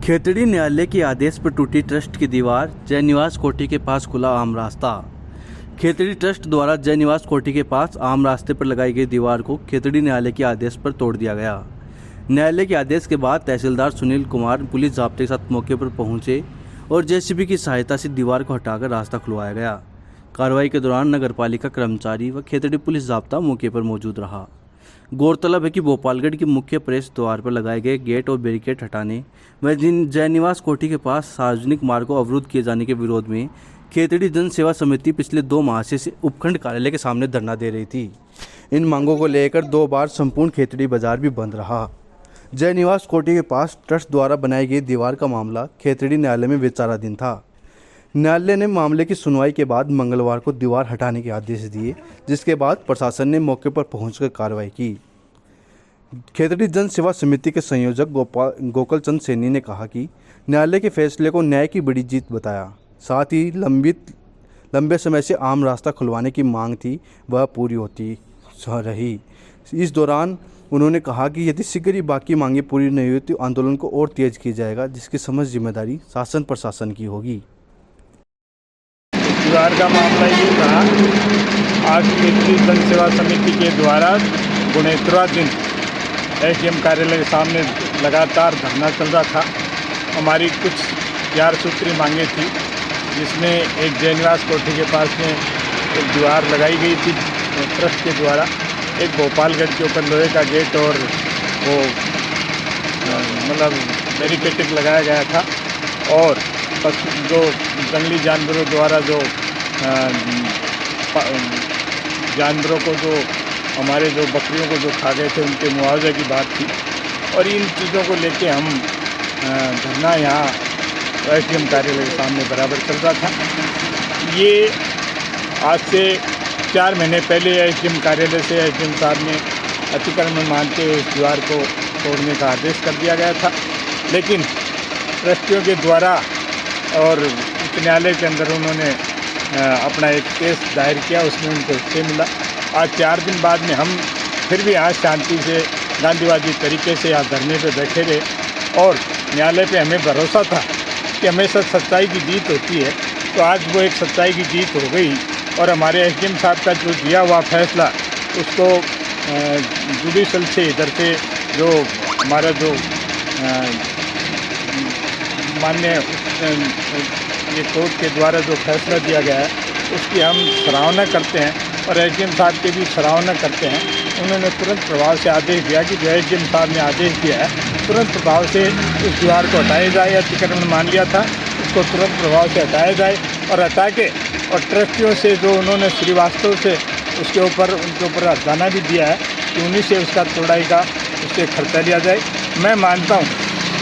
खेतड़ी न्यायालय के आदेश पर टूटी ट्रस्ट की दीवार, जयनिवास कोठी के पास खुला आम रास्ता। खेतड़ी ट्रस्ट द्वारा जयनिवास कोठी के पास आम रास्ते पर लगाई गई दीवार को खेतड़ी न्यायालय के आदेश पर तोड़ दिया गया। न्यायालय के आदेश के बाद तहसीलदार सुनील कुमार पुलिस जाब्ते के साथ मौके पर पहुंचे और जेसीबी की सहायता से दीवार को हटाकर रास्ता खुलवाया गया। कार्रवाई के दौरान नगरपालिका कर्मचारी व खेतड़ी पुलिस जाब्ता मौके पर मौजूद रहा। गौरतलब है कि भोपालगढ़ के मुख्य प्रवेश द्वार पर लगाए गए गेट और बैरिकेड हटाने व जयनिवास कोठी के पास सार्वजनिक मार्ग को अवरुद्ध किए जाने के विरोध में खेतड़ी जन सेवा समिति पिछले 2 माह से उपखंड कार्यालय के सामने धरना दे रही थी। इन मांगों को लेकर 2 बार संपूर्ण खेतड़ी बाजार भी बंद रहा। जयनिवास कोठी के पास ट्रस्ट द्वारा बनाई गई दीवार का मामला खेतड़ी न्यायालय में विचाराधीन था। न्यायालय ने मामले की सुनवाई के बाद मंगलवार को दीवार हटाने के आदेश दिए, जिसके बाद प्रशासन ने मौके पर पहुंचकर कार्रवाई की। खेतड़ी जन सेवा समिति के संयोजक गोकुल चंद सैनी ने कहा कि न्यायालय के फैसले को न्याय की बड़ी जीत बताया। साथ ही लंबे समय से आम रास्ता खुलवाने की मांग थी, वह पूरी होती रही। इस दौरान उन्होंने कहा कि यदि शीघ्र ही बाकी मांगें पूरी नहीं हुई तो आंदोलन को और तेज किया जाएगा, जिसकी समस्त जिम्मेदारी शासन प्रशासन की होगी। दीवार का मामला ये था, आज खेतड़ी जन सेवा समिति के द्वारा गुणेत्रवा दिन एसडीएम कार्यालय के सामने लगातार धरना चल रहा था। हमारी कुछ 4 सूत्री मांगे थी, जिसमें एक जयनिवास कोठी के पास में एक दीवार लगाई गई थी ट्रस्ट के द्वारा, एक भोपालगढ़ के ऊपर लोहे का गेट और वो मतलब बैरिकेड लगाया गया था, और जो जंगली जानवरों द्वारा जो जानवरों को जो हमारे जो बकरियों को जो खा गए थे उनके मुआवजे की बात थी। और इन चीज़ों को लेके हम धरना यहाँ एसडीएम कार्यालय के सामने बराबर चल रहा था। ये आज से 4 महीने पहले एसडीएम कार्यालय से एसडीएम साहब ने अतिक्रमण मानते हुए इस दीवार को तोड़ने का आदेश कर दिया गया था, लेकिन ट्रस्टियों के द्वारा और उच्च न्यायालय के अंदर उन्होंने अपना एक केस दायर किया, उसमें उनको स्टे मिला। आज 4 दिन बाद में हम फिर भी आज शांति से गांधीवादी तरीके से यहाँ धरने पे बैठे रहे, और न्यायालय पे हमें भरोसा था कि हमेशा सच्चाई की जीत होती है। तो आज वो एक सच्चाई की जीत हो गई, और हमारे एसडीएम साहब का जो दिया हुआ फैसला उसको जुडिशल से इधर से जो हमारा जो मान्य ये कोर्ट के द्वारा जो फैसला दिया गया है उसकी हम सराहना करते हैं, और एसडीएम साहब की भी सराहना करते हैं। उन्होंने तुरंत प्रभाव से आदेश दिया कि जो एसडीएम साहब ने आदेश दिया है तुरंत प्रभाव से उस दीवार को हटाया जाए। अतिक्रमण मान लिया था, उसको तुरंत प्रभाव से हटाया जाए, और हटा के और ट्रस्टियों से जो उन्होंने श्रीवास्तव से उसके ऊपर उनके ऊपर हटाना भी दिया है कि उन्हीं से उसका तोड़ाई का उससे खर्चा लिया जाए। मैं मानता हूँ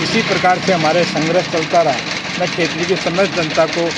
इसी प्रकार से हमारे संघर्ष चलता रहा। मैं खेतड़ी की समस्त जनता को